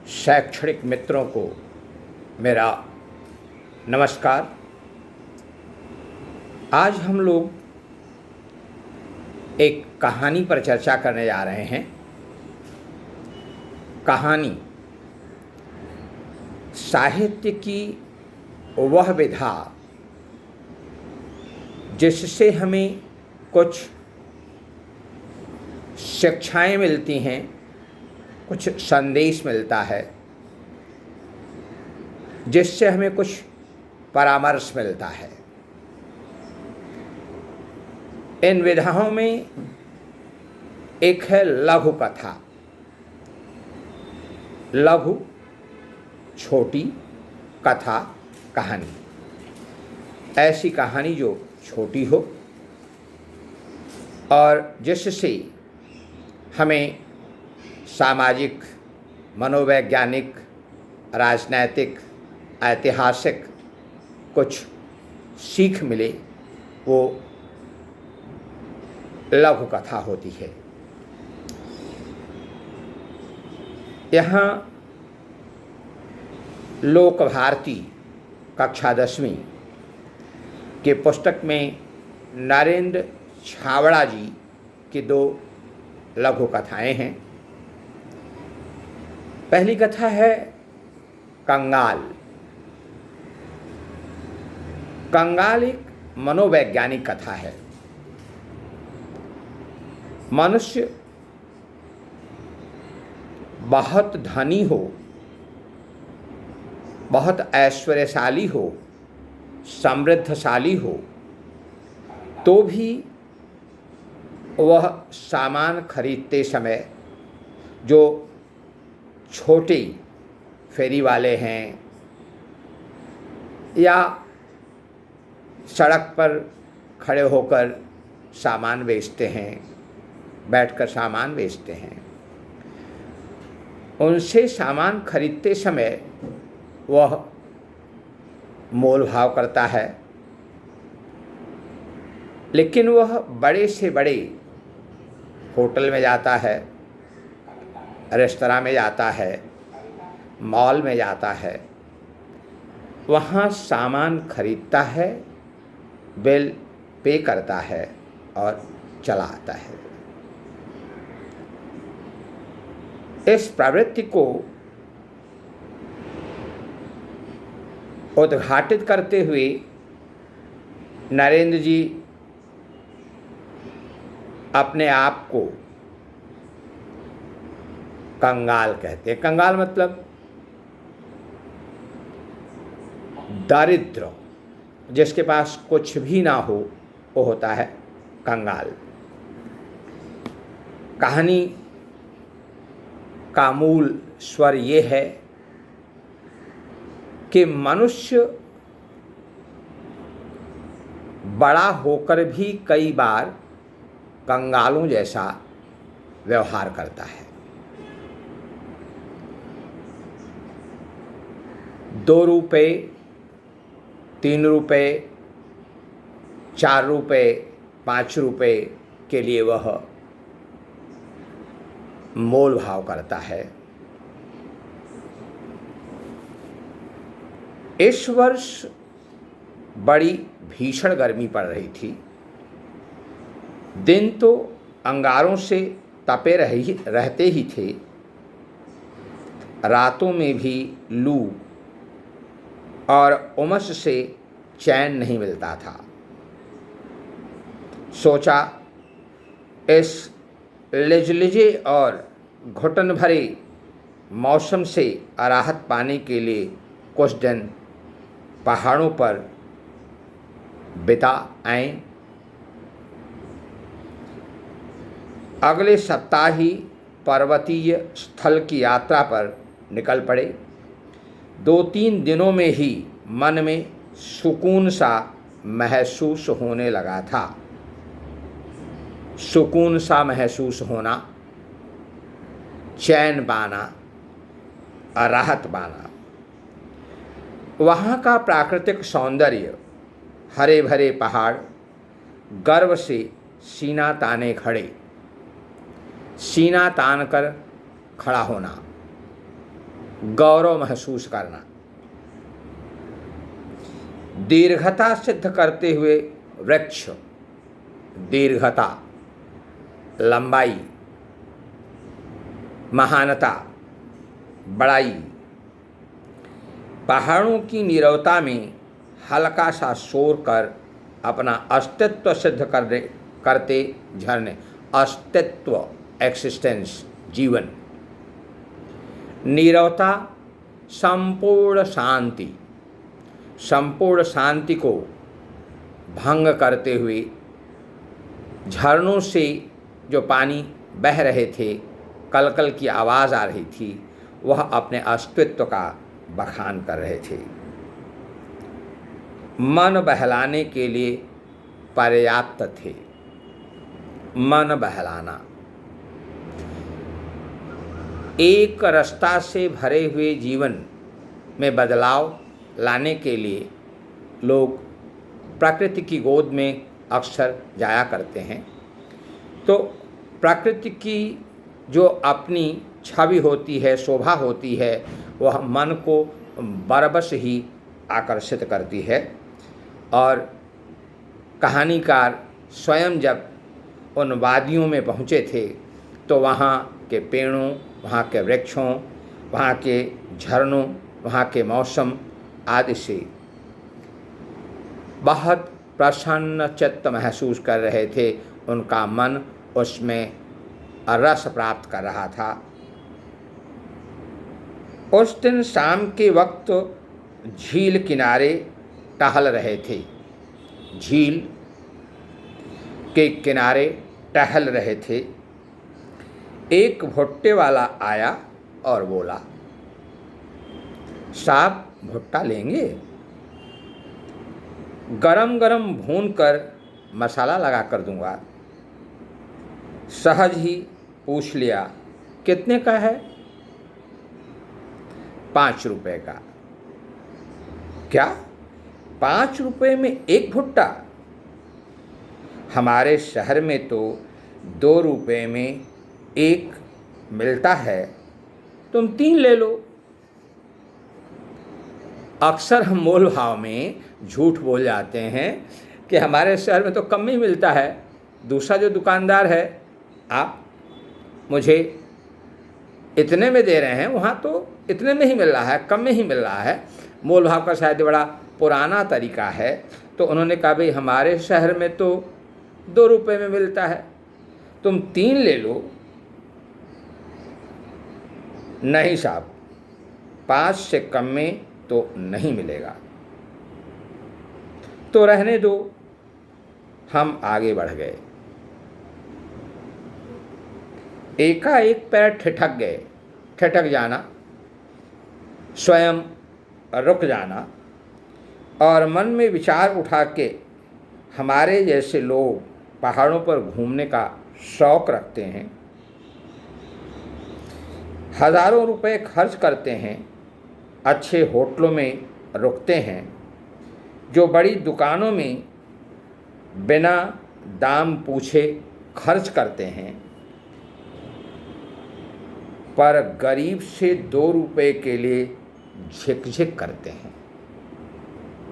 शैक्षणिक मित्रों को मेरा नमस्कार। आज हम लोग एक कहानी पर चर्चा करने जा रहे हैं। कहानी साहित्य की वह विधा जिससे हमें कुछ शिक्षाएं मिलती हैं, कुछ संदेश मिलता है, जिससे हमें कुछ परामर्श मिलता है। इन विधाओं में एक है लघु कथा। लघु छोटी कथा, कहानी। ऐसी कहानी जो छोटी हो और जिससे हमें सामाजिक, मनोवैज्ञानिक, राजनैतिक, ऐतिहासिक कुछ सीख मिले, वो लघु कथा होती है। यहाँ लोक भारती कक्षा 10वीं के पुस्तक में नरेंद्र छाबड़ा जी की 2 लघु कथाएं हैं। पहली कथा है कंगाल। कंगाल एक मनोवैज्ञानिक कथा है। मनुष्य बहुत धनी हो, बहुत ऐश्वर्यशाली हो, समृद्धशाली हो, तो भी वह सामान खरीदते समय जो छोटे फेरी वाले हैं या सड़क पर खड़े होकर सामान बेचते हैं, बैठकर सामान बेचते हैं, उनसे सामान खरीदते समय वह मोल भाव करता है। लेकिन वह बड़े से बड़े होटल में जाता है, रेस्तरां में जाता है, मॉल में जाता है, वहाँ सामान खरीदता है, बिल पे करता है और चला आता है। इस प्रवृत्ति को उद्घाटित करते हुए नरेंद्र जी अपने आप को कंगाल कहते हैं। कंगाल मतलब दारिद्र, जिसके पास कुछ भी ना हो वो होता है कंगाल। कहानी का मूल स्वर ये है कि मनुष्य बड़ा होकर भी कई बार कंगालों जैसा व्यवहार करता है। 2 रुपये, 3 रुपये, 4 रुपये, 5 रुपये के लिए वह मोल भाव करता है। इस वर्ष बड़ी भीषण गर्मी पड़ रही थी। दिन तो अंगारों से तपे रहते ही थे, रातों में भी लू और उमस से चैन नहीं मिलता था। सोचा इस लिजलिजे और घुटन भरे मौसम से राहत पाने के लिए कुछ दिन पहाड़ों पर बिता आएं। अगले सप्ताह ही पर्वतीय स्थल की यात्रा पर निकल पड़े। 2-3 दिनों में ही मन में सुकून सा महसूस होने लगा था। सुकून सा महसूस होना, चैन पाना, राहत पाना। वहाँ का प्राकृतिक सौंदर्य, हरे भरे पहाड़, गर्व से सीना ताने खड़े, सीना तान कर खड़ा होना, गौरव महसूस करना, दीर्घता सिद्ध करते हुए वृक्ष, दीर्घता, लंबाई, महानता, बड़ाई, पहाड़ों की नीरवता में हल्का सा शोर कर अपना अस्तित्व सिद्ध करते झरने, अस्तित्व, एक्सिस्टेंस, जीवन, नीरवता, संपूर्ण शांति, संपूर्ण शांति को भंग करते हुए झरनों से जो पानी बह रहे थे, कलकल की आवाज़ आ रही थी, वह अपने अस्तित्व का बखान कर रहे थे। मन बहलाने के लिए पर्याप्त थे। मन बहलाना, एक रास्ता से भरे हुए जीवन में बदलाव लाने के लिए लोग प्रकृति की गोद में अक्सर जाया करते हैं। तो प्रकृति की जो अपनी छवि होती है, शोभा होती है, वह मन को बरबस ही आकर्षित करती है। और कहानीकार स्वयं जब उन वादियों में पहुँचे थे तो वहाँ के पेड़ों, वहाँ के वृक्षों, वहाँ के झरनों, वहाँ के मौसम आदि से बहुत प्रसन्न चित्त महसूस कर रहे थे। उनका मन उसमें रस प्राप्त कर रहा था। उस दिन शाम के वक्त झील किनारे टहल रहे थे। झील के किनारे टहल रहे थे। एक भुट्टे वाला आया और बोला, साहब भुट्टा लेंगे? गरम गरम भून कर मसाला लगा कर दूंगा। सहज ही पूछ लिया, कितने का है? 5 रुपए का। क्या 5 रुपए में एक भुट्टा? हमारे शहर में तो 2 रुपए में एक मिलता है, तुम 3 ले लो। अक्सर हम मोल भाव में झूठ बोल जाते हैं कि हमारे शहर में तो कम ही मिलता है। दूसरा जो दुकानदार है, आप मुझे इतने में दे रहे हैं, वहाँ तो इतने में ही मिल रहा है, कम में ही मिल रहा है। मोल भाव का शायद बड़ा पुराना तरीका है। तो उन्होंने कहा, भाई हमारे शहर में तो 2 रुपए में मिलता है, तुम 3 ले लो। नहीं साहब, 5 से कम में तो नहीं मिलेगा। तो रहने दो। हम आगे बढ़ गए। एकाएक पैर ठिठक गए। ठिठक जाना, स्वयं रुक जाना और मन में विचार उठा के, हमारे जैसे लोग पहाड़ों पर घूमने का शौक रखते हैं, हज़ारों रुपए खर्च करते हैं, अच्छे होटलों में रुकते हैं, जो बड़ी दुकानों में बिना दाम पूछे खर्च करते हैं, पर गरीब से 2 रुपए के लिए झिकझिक करते हैं।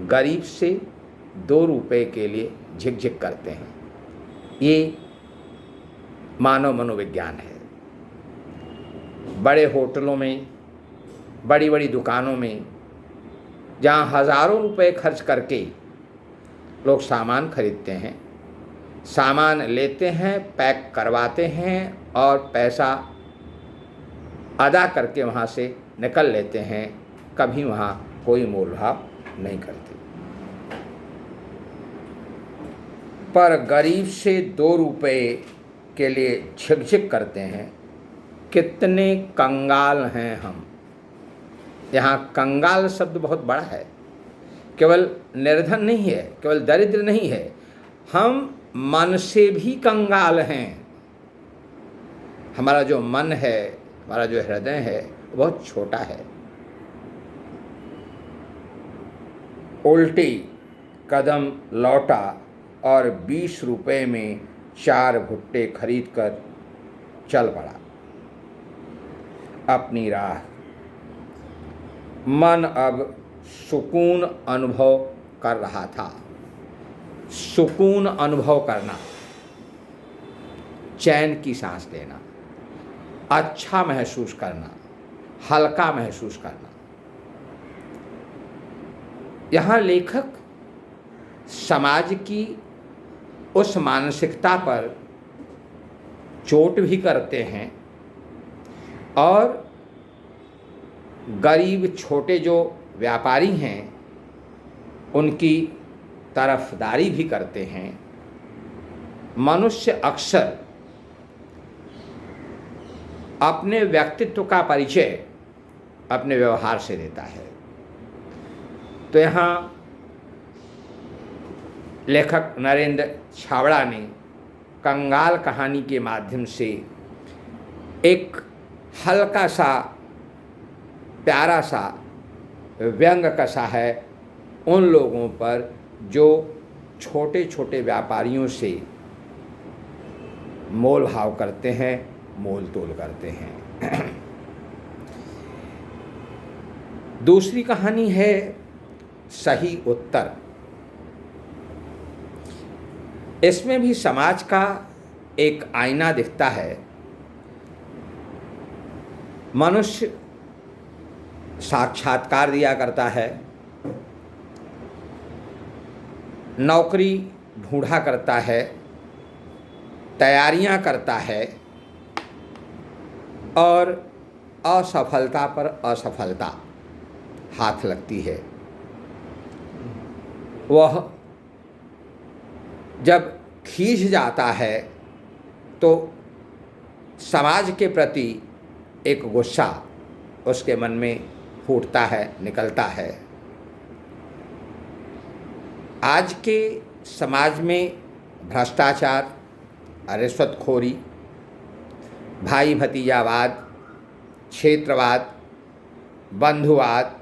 गरीब से 2 रुपए के लिए झिकझिक करते हैं। ये मानव मनोविज्ञान है। बड़े होटलों में, बड़ी बड़ी दुकानों में, जहाँ हज़ारों रुपए खर्च करके लोग सामान खरीदते हैं, सामान लेते हैं, पैक करवाते हैं और पैसा अदा करके वहाँ से निकल लेते हैं, कभी वहाँ कोई मोल भाव नहीं करते। पर गरीब से 2 रुपए के लिए झिकझिक करते हैं। कितने कंगाल हैं हम। यहाँ कंगाल शब्द बहुत बड़ा है। केवल निर्धन नहीं है, केवल दरिद्र नहीं है, हम मन से भी कंगाल हैं। हमारा जो मन है, हमारा जो हृदय है, बहुत छोटा है। उल्टी कदम लौटा और 20 रुपए में 4 भुट्टे खरीद कर चल पड़ा अपनी राह। मन अब सुकून अनुभव कर रहा था। सुकून अनुभव करना, चैन की सांस लेना, अच्छा महसूस करना, हल्का महसूस करना। यहाँ लेखक समाज की उस मानसिकता पर चोट भी करते हैं और गरीब छोटे जो व्यापारी हैं उनकी तरफदारी भी करते हैं। मनुष्य अक्सर अपने व्यक्तित्व का परिचय अपने व्यवहार से देता है। तो यहाँ लेखक नरेंद्र छाबड़ा ने कंगाल कहानी के माध्यम से एक हल्का सा प्यारा सा व्यंग कसा है उन लोगों पर जो छोटे छोटे व्यापारियों से मोल भाव करते हैं, मोल तोल करते हैं। दूसरी कहानी है सही उत्तर। इसमें भी समाज का एक आईना दिखता है। मनुष्य साक्षात्कार दिया करता है, नौकरी ढूंढा करता है, तैयारियां करता है और असफलता पर असफलता हाथ लगती है। वह जब खींच जाता है तो समाज के प्रति एक गुस्सा उसके मन में फूटता है, निकलता है। आज के समाज में भ्रष्टाचार, रिश्वतखोरी, भाई भतीजावाद, क्षेत्रवाद, बंधुवाद,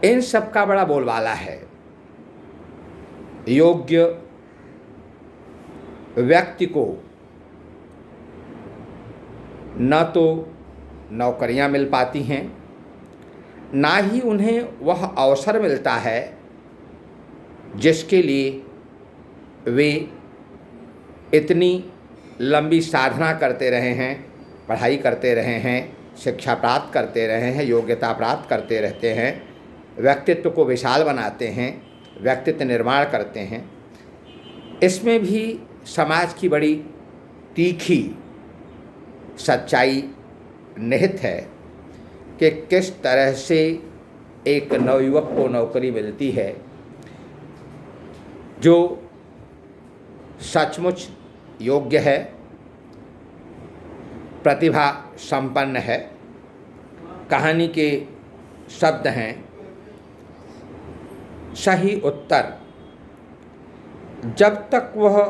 इन सब का बड़ा बोलबाला है। योग्य व्यक्ति को न तो नौकरियां मिल पाती हैं, ना ही उन्हें वह अवसर मिलता है जिसके लिए वे इतनी लंबी साधना करते रहे हैं, पढ़ाई करते रहे हैं, शिक्षा प्राप्त करते रहे हैं, योग्यता प्राप्त करते रहते हैं, व्यक्तित्व को विशाल बनाते हैं, व्यक्तित्व निर्माण करते हैं। इसमें भी समाज की बड़ी तीखी सच्चाई निहित है कि किस तरह से एक नवयुवक को नौकरी मिलती है जो सचमुच योग्य है, प्रतिभा संपन्न है। कहानी के शब्द हैं सही उत्तर। जब तक वह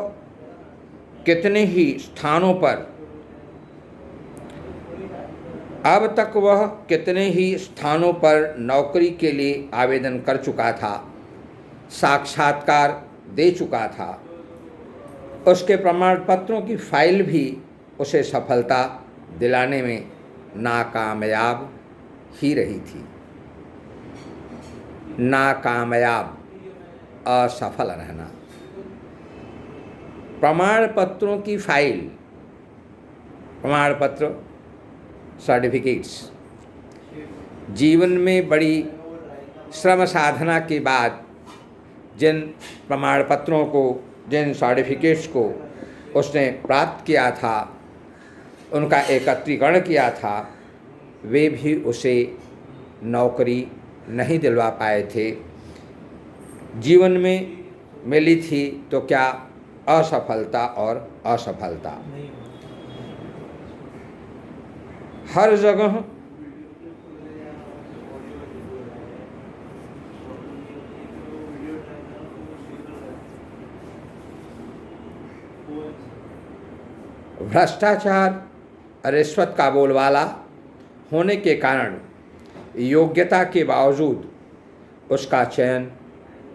कितने ही स्थानों पर अब तक वह कितने ही स्थानों पर नौकरी के लिए आवेदन कर चुका था, साक्षात्कार दे चुका था, उसके प्रमाण पत्रों की फाइल भी उसे सफलता दिलाने में नाकामयाब ही रही थी। नाकामयाब, असफल रहना। प्रमाण पत्रों की फाइल, प्रमाण पत्र, सर्टिफिकेट्स, जीवन में बड़ी श्रम साधना के बाद जिन प्रमाण पत्रों को, जिन सर्टिफिकेट्स को उसने प्राप्त किया था, उनका एकत्रीकरण किया था, वे भी उसे नौकरी नहीं दिलवा पाए थे। जीवन में मिली थी तो क्या असफलता और असफलता। हर जगह भ्रष्टाचार, रिश्वत का बोलबाला होने के कारण योग्यता के बावजूद उसका चयन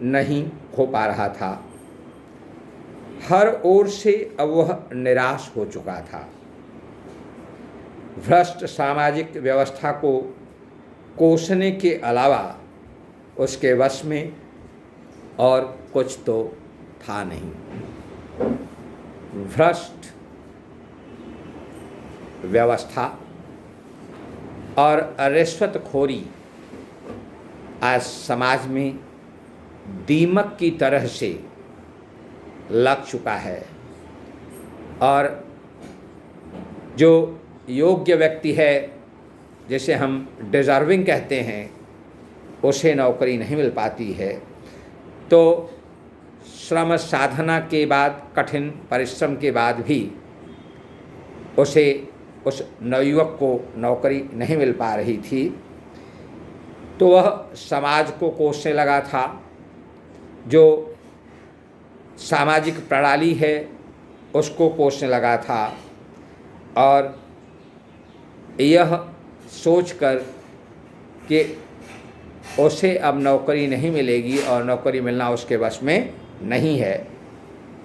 नहीं हो पा रहा था। हर ओर से अब वह निराश हो चुका था। भ्रष्ट सामाजिक व्यवस्था को कोसने के अलावा उसके वश में और कुछ तो था नहीं। भ्रष्ट व्यवस्था और रिश्वतखोरी आज समाज में दीमक की तरह से लग चुका है और जो योग्य व्यक्ति है, जिसे हम डिज़र्विंग कहते हैं, उसे नौकरी नहीं मिल पाती है। तो श्रम साधना के बाद, कठिन परिश्रम के बाद भी उस नवयुवक को नौकरी नहीं मिल पा रही थी। तो वह समाज को कोसने लगा था। जो सामाजिक प्रणाली है उसको कोसने लगा था और यह सोचकर कि उसे अब नौकरी नहीं मिलेगी और नौकरी मिलना उसके वश में नहीं है,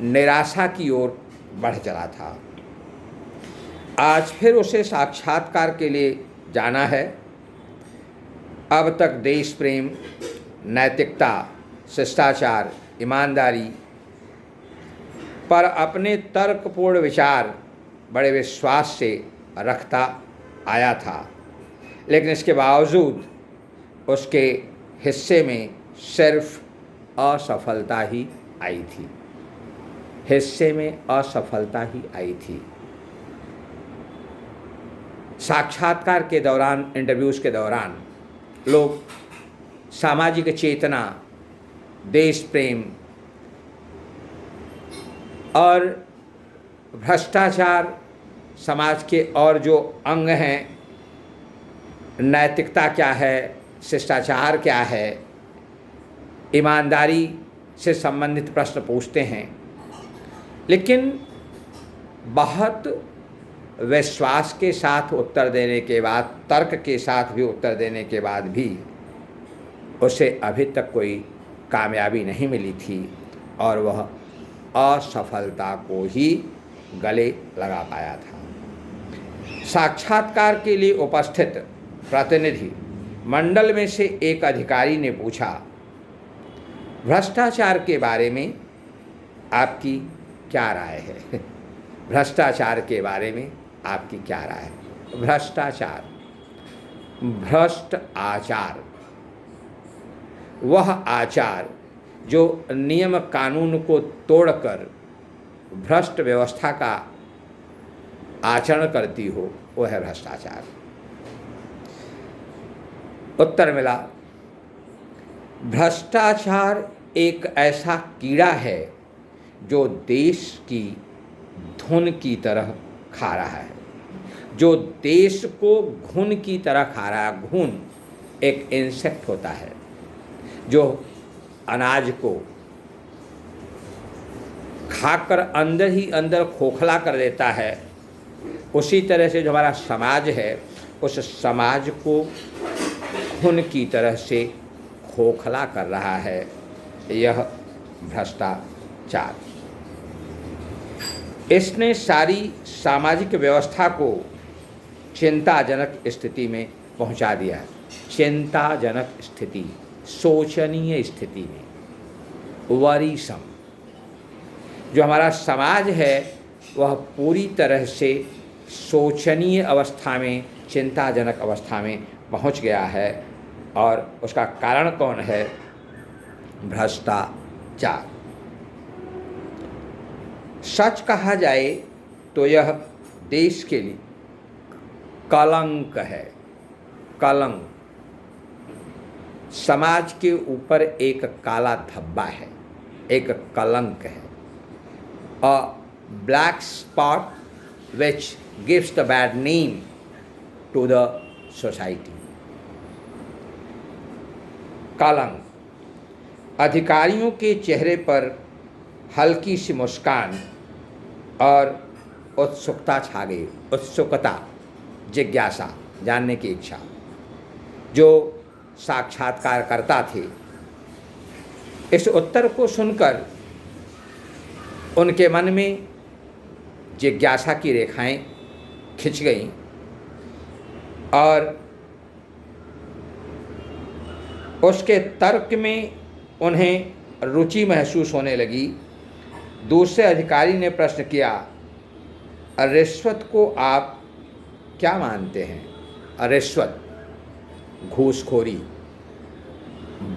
निराशा की ओर बढ़ चला था। आज फिर उसे साक्षात्कार के लिए जाना है। अब तक देश प्रेम, नैतिकता, शिष्टाचार, ईमानदारी पर अपने तर्कपूर्ण विचार बड़े विश्वास से रखता आया था, लेकिन इसके बावजूद उसके हिस्से में सिर्फ असफलता ही आई थी। हिस्से में असफलता ही आई थी। साक्षात्कार के दौरान, इंटरव्यूज़ के दौरान लोग सामाजिक चेतना, देश प्रेम और भ्रष्टाचार, समाज के और जो अंग हैं, नैतिकता क्या है, शिष्टाचार क्या है, ईमानदारी से संबंधित प्रश्न पूछते हैं। लेकिन बहुत विश्वास के साथ उत्तर देने के बाद, तर्क के साथ भी उत्तर देने के बाद भी उसे अभी तक कोई कामयाबी नहीं मिली थी और वह असफलता को ही गले लगा पाया था। साक्षात्कार के लिए उपस्थित प्रतिनिधि मंडल में से एक अधिकारी ने पूछा, भ्रष्टाचार के बारे में आपकी क्या राय है? भ्रष्टाचार के बारे में आपकी क्या राय है? भ्रष्टाचार, भ्रष्ट आचार, वह आचार जो नियम कानून को तोड़कर भ्रष्ट व्यवस्था का आचरण करती हो, वो है भ्रष्टाचार। उत्तर मिला, भ्रष्टाचार एक ऐसा कीड़ा है जो देश की धुन की तरह खा रहा है, जो देश को घुन की तरह खा रहा है। घुन एक इंसेक्ट होता है जो अनाज को खाकर अंदर ही अंदर खोखला कर देता है। उसी तरह से जो हमारा समाज है, उस समाज को घुन की तरह से खोखला कर रहा है यह भ्रष्टाचार। इसने सारी सामाजिक व्यवस्था को चिंताजनक स्थिति में पहुंचा दिया है। चिंताजनक स्थिति, शोचनीय स्थिति में, वरीसम। जो हमारा समाज है वह पूरी तरह से शोचनीय अवस्था में, चिंताजनक अवस्था में पहुंच गया है। और उसका कारण कौन है? भ्रष्टाचार। सच कहा जाए तो यह देश के लिए कलंक है। कलंक, समाज के ऊपर एक काला धब्बा है, एक कलंक है। A black spot which gives the bad name to the society. कलंक। अधिकारियों के चेहरे पर हल्की सी मुस्कान और उत्सुकता छा गई। उत्सुकता, जिज्ञासा, जानने की इच्छा। जो साक्षात्कारकर्ता थे, इस उत्तर को सुनकर उनके मन में जिज्ञासा की रेखाएं खिंच गईं और उसके तर्क में उन्हें रुचि महसूस होने लगी। दूसरे अधिकारी ने प्रश्न किया, रिश्वत को आप क्या मानते हैं? रिश्वत, घूसखोरी,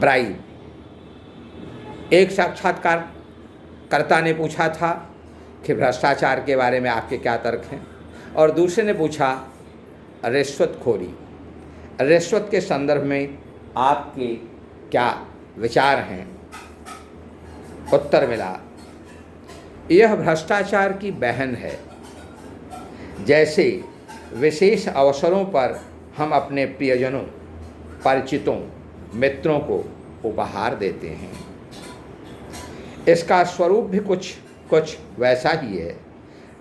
ब्राइब। एक साक्षात्कारकर्ता ने पूछा था कि भ्रष्टाचार के बारे में आपके क्या तर्क हैं, और दूसरे ने पूछा रिश्वतखोरी, रिश्वत के संदर्भ में आपके क्या विचार हैं? उत्तर मिला, यह भ्रष्टाचार की बहन है। जैसे विशेष अवसरों पर हम अपने प्रियजनों, परिचितों, मित्रों को उपहार देते हैं, इसका स्वरूप भी कुछ वैसा ही है,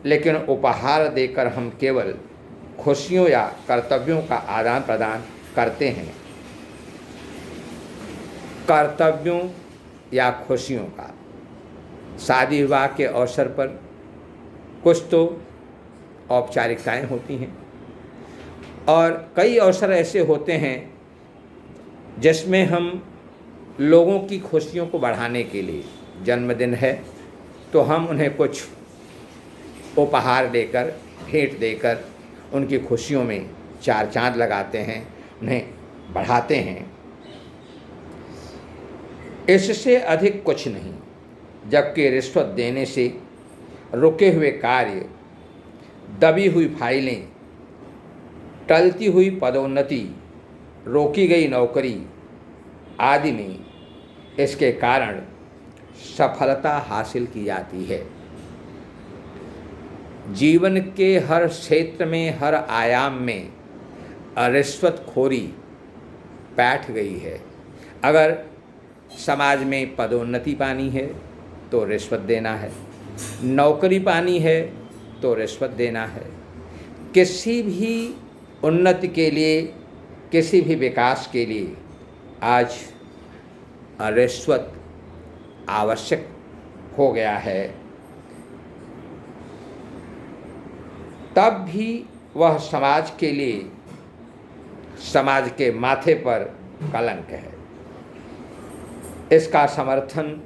लेकिन उपहार देकर हम केवल खुशियों या कर्तव्यों का आदान प्रदान करते हैं। कर्तव्यों या खुशियों का। शादी विवाह के अवसर पर कुछ तो औपचारिकताएं होती हैं, और कई अवसर ऐसे होते हैं जिसमें हम लोगों की खुशियों को बढ़ाने के लिए, जन्मदिन है तो हम उन्हें कुछ उपहार देकर, भेंट देकर उनकी खुशियों में चार चांद लगाते हैं, उन्हें बढ़ाते हैं। इससे अधिक कुछ नहीं। जबकि रिश्वत देने से रुके हुए कार्य, दबी हुई फाइलें, टलती हुई पदोन्नति, रोकी गई नौकरी आदि में इसके कारण सफलता हासिल की जाती है। जीवन के हर क्षेत्र में, हर आयाम में रिश्वतखोरी बैठ गई है। अगर समाज में पदोन्नति पानी है तो रिश्वत देना है, नौकरी पानी है तो रिश्वत देना है। किसी भी उन्नति के लिए, किसी भी विकास के लिए आज रिश्वत आवश्यक हो गया है। तब भी वह समाज के लिए, समाज के माथे पर कलंक है। इसका समर्थन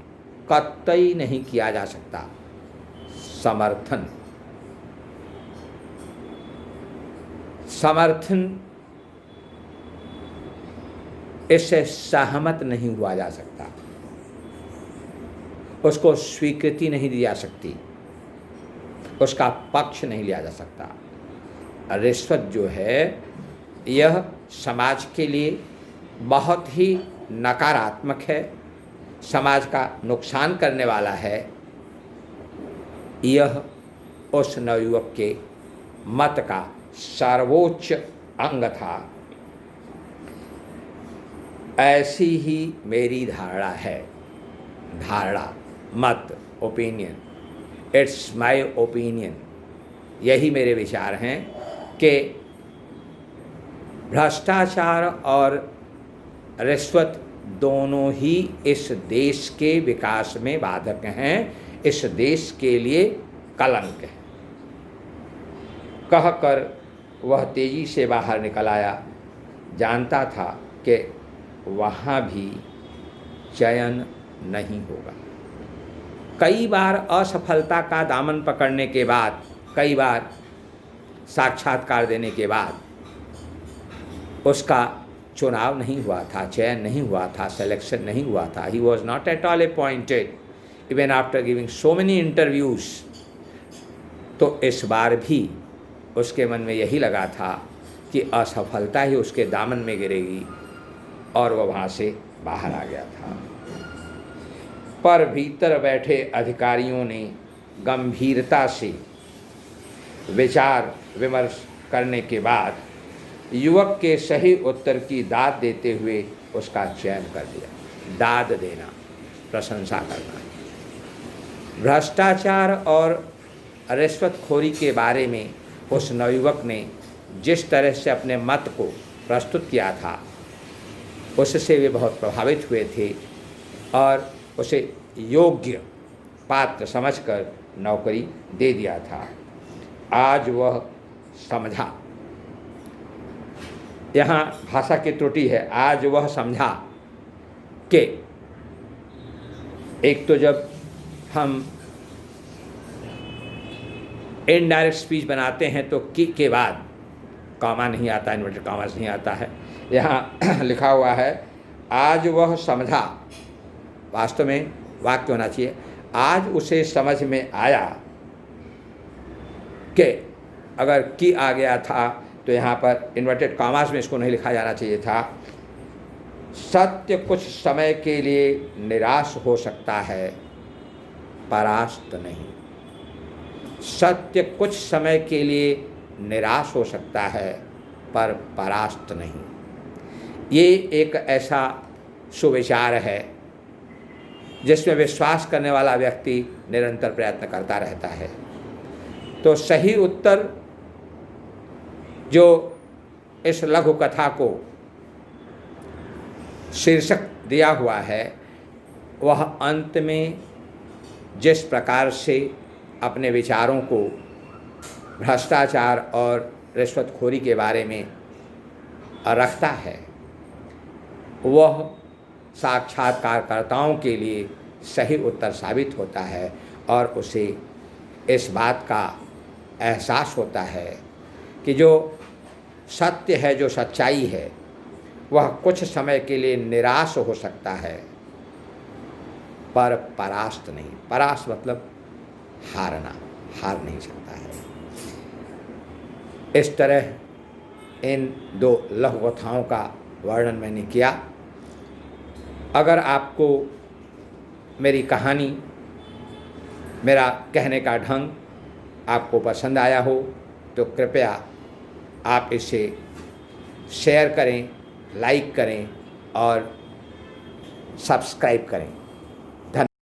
कतई नहीं किया जा सकता। समर्थन इससे सहमत नहीं हुआ जा सकता, उसको स्वीकृति नहीं दी जा सकती, उसका पक्ष नहीं लिया जा सकता। रिश्वत जो है यह समाज के लिए बहुत ही नकारात्मक है, समाज का नुकसान करने वाला है। यह उस नवयुवक के मत का सर्वोच्च अंग था। ऐसी ही मेरी धारणा है। धारणा, मत, ओपिनियन, इट्स माय ओपिनियन। यही मेरे विचार हैं कि भ्रष्टाचार और रिश्वत दोनों ही इस देश के विकास में बाधक हैं, इस देश के लिए कलंक है। कहकर वह तेजी से बाहर निकल आया। जानता था कि वहाँ भी चयन नहीं होगा। कई बार असफलता का दामन पकड़ने के बाद, कई बार साक्षात्कार देने के बाद उसका चुनाव नहीं हुआ था, चयन नहीं हुआ था, सिलेक्शन नहीं हुआ था। He was not at all appointed even after giving so many interviews. तो इस बार भी उसके मन में यही लगा था कि असफलता ही उसके दामन में गिरेगी, और वह वहाँ से बाहर आ गया था। पर भीतर बैठे अधिकारियों ने गंभीरता से विचार विमर्श करने के बाद युवक के सही उत्तर की दाद देते हुए उसका चयन कर दिया। दाद देना, प्रशंसा करना। भ्रष्टाचार और रिश्वतखोरी के बारे में उस नवयुवक ने जिस तरह से अपने मत को प्रस्तुत किया था, उससे वे बहुत प्रभावित हुए थे और उसे योग्य पात्र समझकर नौकरी दे दिया था। आज वह समझा, यहाँ भाषा की त्रुटि है, आज वह समझा कि एक तो जब हम इनडायरेक्ट स्पीच बनाते हैं तो की के बाद कॉमा नहीं आता, इन्वर्टेड कॉमास नहीं आता है। यहाँ लिखा हुआ है आज वह समझा, वास्तव में वाक्य होना चाहिए आज उसे समझ में आया कि, अगर की आ गया था तो यहाँ पर इन्वर्टेड कॉमास में इसको नहीं लिखा जाना चाहिए था। सत्य कुछ समय के लिए निराश हो सकता है, परास्त नहीं। सत्य कुछ समय के लिए निराश हो सकता है, पर परास्त नहीं। ये एक ऐसा सुविचार है जिसमें विश्वास करने वाला व्यक्ति निरंतर प्रयत्न करता रहता है। तो सही उत्तर जो इस लघु कथा को शीर्षक दिया हुआ है वह अंत में जिस प्रकार से अपने विचारों को भ्रष्टाचार और रिश्वतखोरी के बारे में रखता है, वह साक्षात्कारकर्ताओं के लिए सही उत्तर साबित होता है और उसे इस बात का एहसास होता है कि जो सत्य है, जो सच्चाई है, वह कुछ समय के लिए निराश हो सकता है, पर परास्त नहीं। परास्त मतलब हारना, हार नहीं सकता है। इस तरह इन दो लघु कथाओं का वर्णन मैंने किया। अगर आपको मेरी कहानी, मेरा कहने का ढंग आपको पसंद आया हो तो कृपया आप इसे शेयर करें, लाइक करें और सब्सक्राइब करें।